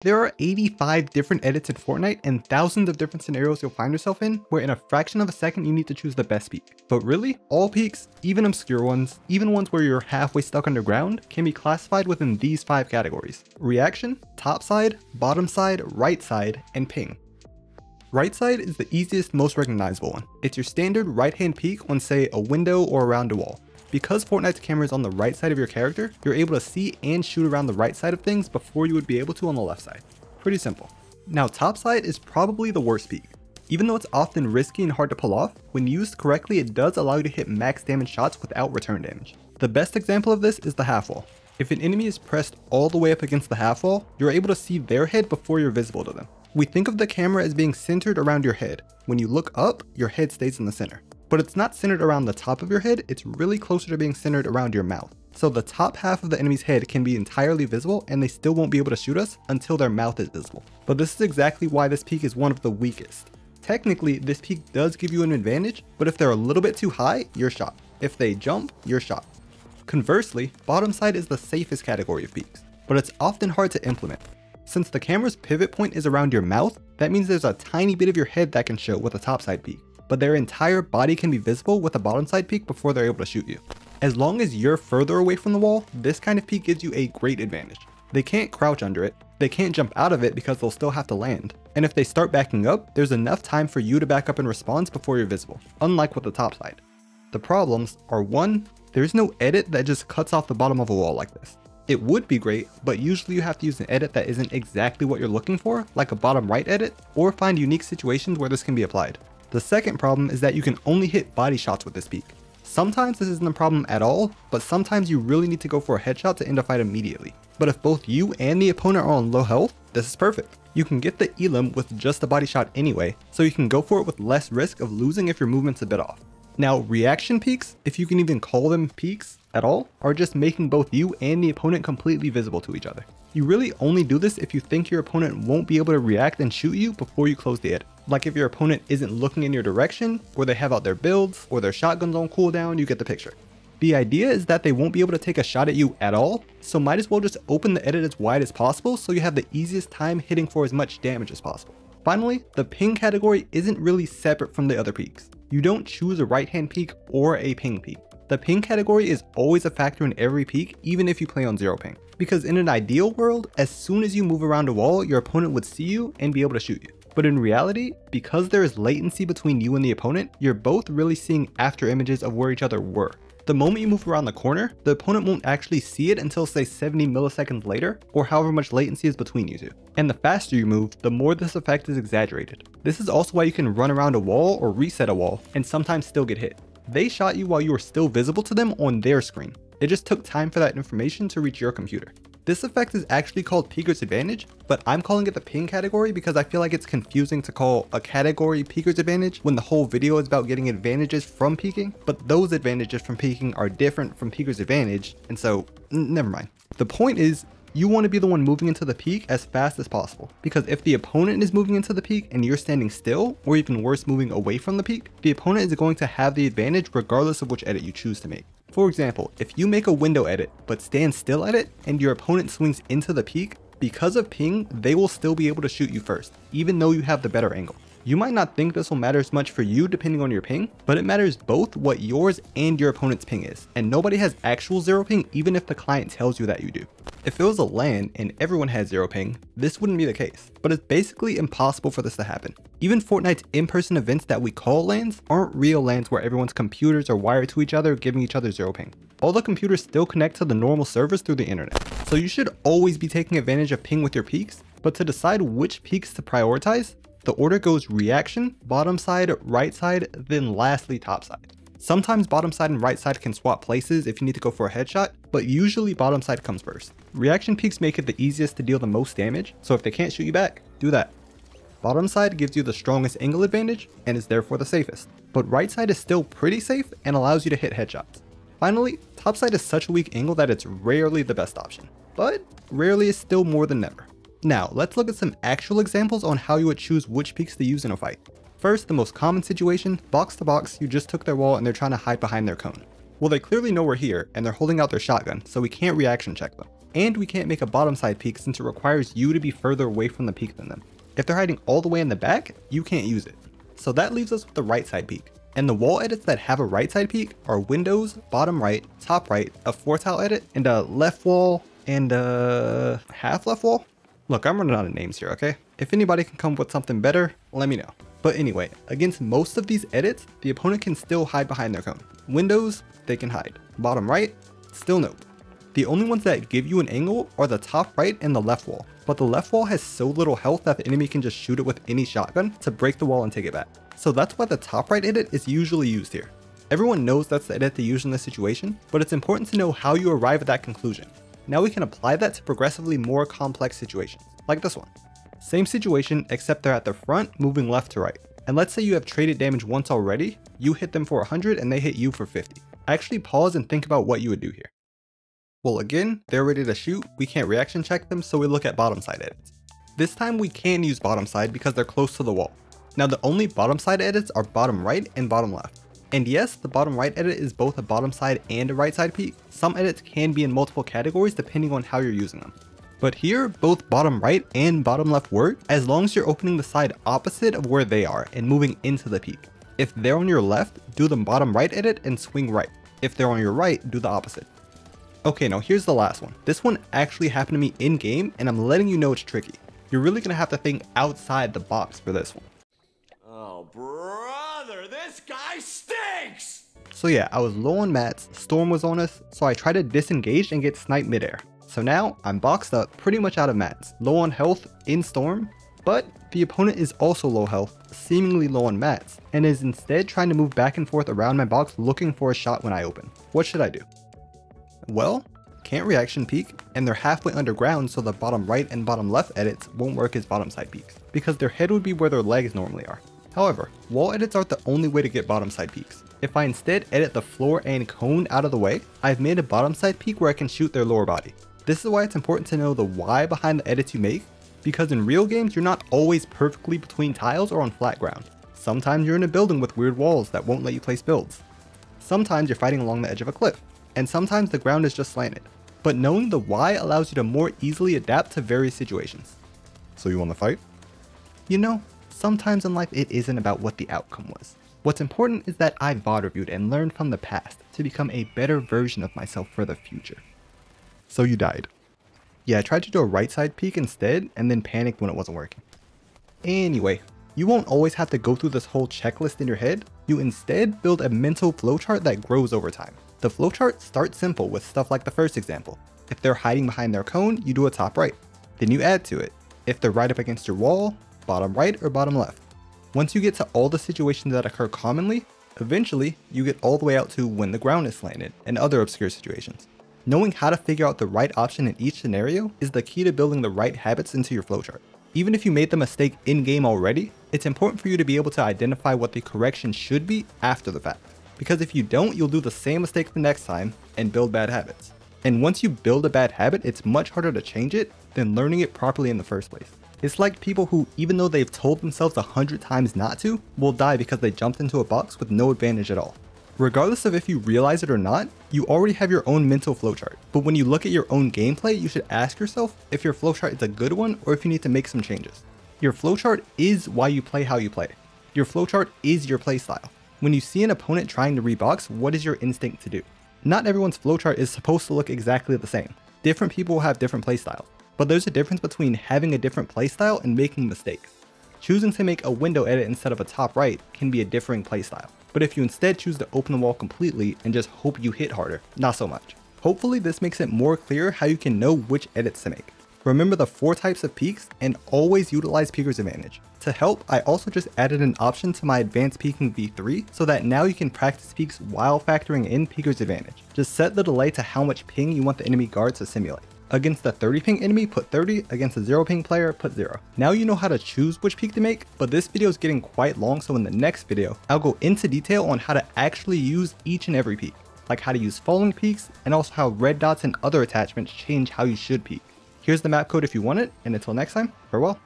There are 85 different edits in Fortnite and thousands of different scenarios you'll find yourself in, where in a fraction of a second you need to choose the best peak. But really, all peaks, even obscure ones, even ones where you're halfway stuck underground, can be classified within these 5 categories: reaction, top side, bottom side, right side, and ping. Right side is the easiest, most recognizable one. It's your standard right hand peak on, say, a window or around a wall. Because Fortnite's camera is on the right side of your character, you're able to see and shoot around the right side of things before you would be able to on the left side. Pretty simple. Now, top side is probably the worst peak. Even though it's often risky and hard to pull off, when used correctly it does allow you to hit max damage shots without return damage. The best example of this is the half wall. If an enemy is pressed all the way up against the half wall, you're able to see their head before you're visible to them. We think of the camera as being centered around your head. When you look up, your head stays in the center. But it's not centered around the top of your head, it's really closer to being centered around your mouth. So the top half of the enemy's head can be entirely visible and they still won't be able to shoot us until their mouth is visible. But this is exactly why this peak is one of the weakest. Technically, this peak does give you an advantage, but if they're a little bit too high, you're shot. If they jump, you're shot. Conversely, bottom side is the safest category of peaks, but it's often hard to implement. Since the camera's pivot point is around your mouth, that means there's a tiny bit of your head that can show with a top side peak, but their entire body can be visible with a bottom side peak before they're able to shoot you. As long as you're further away from the wall, this kind of peak gives you a great advantage. They can't crouch under it, they can't jump out of it because they'll still have to land, and if they start backing up, there's enough time for you to back up in response before you're visible, unlike with the top side. The problems are: 1, there's no edit that just cuts off the bottom of a wall like this. It would be great, but usually you have to use an edit that isn't exactly what you're looking for, like a bottom right edit, or find unique situations where this can be applied. The second problem is that you can only hit body shots with this peak. Sometimes this isn't a problem at all, but sometimes you really need to go for a headshot to end a fight immediately. But if both you and the opponent are on low health, this is perfect. You can get the elim with just a body shot anyway, so you can go for it with less risk of losing if your movement's a bit off. Now, reaction peaks, if you can even call them peaks at all, are just making both you and the opponent completely visible to each other. You really only do this if you think your opponent won't be able to react and shoot you before you close the edit. Like if your opponent isn't looking in your direction, or they have out their builds, or their shotgun's on cooldown, you get the picture. The idea is that they won't be able to take a shot at you at all, so might as well just open the edit as wide as possible so you have the easiest time hitting for as much damage as possible. Finally, the ping category isn't really separate from the other peaks. You don't choose a right hand peak or a ping peak. The ping category is always a factor in every peak, even if you play on 0 ping. Because in an ideal world, as soon as you move around a wall, your opponent would see you and be able to shoot you. But in reality, because there is latency between you and the opponent, you're both really seeing after images of where each other were. The moment you move around the corner, the opponent won't actually see it until, say, 70 milliseconds later, or however much latency is between you two. And the faster you move, the more this effect is exaggerated. This is also why you can run around a wall or reset a wall, and sometimes still get hit. They shot you while you were still visible to them on their screen. It just took time for that information to reach your computer. This effect is actually called Peeker's Advantage, but I'm calling it the ping category because I feel like it's confusing to call a category Peeker's Advantage when the whole video is about getting advantages from peeking, but those advantages from peeking are different from Peeker's Advantage, and so, never mind. The point is, you want to be the one moving into the peak as fast as possible, because if the opponent is moving into the peak and you're standing still, or even worse moving away from the peak, the opponent is going to have the advantage regardless of which edit you choose to make. For example, if you make a window edit but stand still at it and your opponent swings into the peak, because of ping, they will still be able to shoot you first, even though you have the better angle. You might not think this will matter as much for you depending on your ping, but it matters both what yours and your opponent's ping is, and nobody has actual 0 ping even if the client tells you that you do. If it was a LAN and everyone had 0 ping, this wouldn't be the case, but it's basically impossible for this to happen. Even Fortnite's in-person events that we call LANs aren't real LANs where everyone's computers are wired to each other, giving each other 0 ping. All the computers still connect to the normal servers through the internet. So you should always be taking advantage of ping with your peaks, but to decide which peaks to prioritize, the order goes reaction, bottom side, right side, then lastly top side. Sometimes bottom side and right side can swap places if you need to go for a headshot, but usually bottom side comes first. Reaction peaks make it the easiest to deal the most damage, so if they can't shoot you back, do that. Bottom side gives you the strongest angle advantage and is therefore the safest, but right side is still pretty safe and allows you to hit headshots. Finally, top side is such a weak angle that it's rarely the best option, but rarely is still more than never. Now, let's look at some actual examples on how you would choose which peaks to use in a fight. First, the most common situation, box to box, you just took their wall and they're trying to hide behind their cone. Well, they clearly know we're here and they're holding out their shotgun, so we can't reaction check them. And we can't make a bottom side peak since it requires you to be further away from the peak than them. If they're hiding all the way in the back, you can't use it. So that leaves us with the right side peak. And the wall edits that have a right side peak are windows, bottom right, top right, a 4-tile edit, and a left wall, and a half left wall. Look, I'm running out of names here, okay? If anybody can come up with something better, let me know. But anyway, against most of these edits, the opponent can still hide behind their cone. Windows, they can hide. Bottom right, still nope. The only ones that give you an angle are the top right and the left wall. But the left wall has so little health that the enemy can just shoot it with any shotgun to break the wall and take it back. So that's why the top right edit is usually used here. Everyone knows that's the edit they use in this situation, but it's important to know how you arrive at that conclusion. Now we can apply that to progressively more complex situations, like this one. Same situation, except they're at the front, moving left to right. And let's say you have traded damage once already, you hit them for 100 and they hit you for 50. Actually pause and think about what you would do here. Well, again, they're ready to shoot, we can't reaction check them, so we look at bottom side edits. This time we can use bottom side because they're close to the wall. Now the only bottom side edits are bottom right and bottom left. And yes, the bottom right edit is both a bottom side and a right side peak. Some edits can be in multiple categories depending on how you're using them. But here, both bottom right and bottom left work as long as you're opening the side opposite of where they are and moving into the peak. If they're on your left, do the bottom right edit and swing right. If they're on your right, do the opposite. Okay, now here's the last one. This one actually happened to me in game and I'm letting you know it's tricky. You're really gonna have to think outside the box for this one. Oh, brother, this guy stinks! So yeah, I was low on mats, storm was on us, so I tried to disengage and get sniped midair. So now I'm boxed up, pretty much out of mats, low on health in storm, but the opponent is also low health, seemingly low on mats, and is instead trying to move back and forth around my box looking for a shot when I open. What should I do? Well, can't reaction peek, and they're halfway underground, so the bottom right and bottom left edits won't work as bottom side peaks, because their head would be where their legs normally are. However, wall edits aren't the only way to get bottom side peaks. If I instead edit the floor and cone out of the way, I've made a bottom side peak where I can shoot their lower body. This is why it's important to know the why behind the edits you make, because in real games you're not always perfectly between tiles or on flat ground. Sometimes you're in a building with weird walls that won't let you place builds. Sometimes you're fighting along the edge of a cliff, and sometimes the ground is just slanted. But knowing the why allows you to more easily adapt to various situations. So you want to fight? You know, sometimes in life it isn't about what the outcome was. What's important is that I VOD reviewed and learned from the past to become a better version of myself for the future. So you died. Yeah, I tried to do a right side peek instead and then panicked when it wasn't working. Anyway, you won't always have to go through this whole checklist in your head. You instead build a mental flowchart that grows over time. The flowchart starts simple with stuff like the first example. If they're hiding behind their cone, you do a top right. Then you add to it. If they're right up against your wall, bottom right or bottom left. Once you get to all the situations that occur commonly, eventually you get all the way out to when the ground is slanted and other obscure situations. Knowing how to figure out the right option in each scenario is the key to building the right habits into your flowchart. Even if you made the mistake in-game already, it's important for you to be able to identify what the correction should be after the fact. Because if you don't, you'll do the same mistake the next time and build bad habits. And once you build a bad habit, it's much harder to change it than learning it properly in the first place. It's like people who, even though they've told themselves 100 times not to, will die because they jumped into a box with no advantage at all. Regardless of if you realize it or not, you already have your own mental flowchart. But when you look at your own gameplay, you should ask yourself if your flowchart is a good one or if you need to make some changes. Your flowchart is why you play how you play. Your flowchart is your playstyle. When you see an opponent trying to rebox, what is your instinct to do? Not everyone's flowchart is supposed to look exactly the same. Different people will have different playstyles. But there's a difference between having a different playstyle and making mistakes. Choosing to make a window edit instead of a top right can be a differing playstyle. But if you instead choose to open the wall completely and just hope you hit harder, not so much. Hopefully this makes it more clear how you can know which edits to make. Remember the 4 types of peaks and always utilize peeker's advantage. To help, I also just added an option to my advanced peeking v3 so that now you can practice peeks while factoring in peeker's advantage. Just set the delay to how much ping you want the enemy guard to simulate. Against the 30 ping enemy, put 30, against a 0 ping player, put 0. Now you know how to choose which peek to make, but this video is getting quite long, so in the next video, I'll go into detail on how to actually use each and every peek, like how to use falling peeks, and also how red dots and other attachments change how you should peek. Here's the map code if you want it, and until next time, farewell.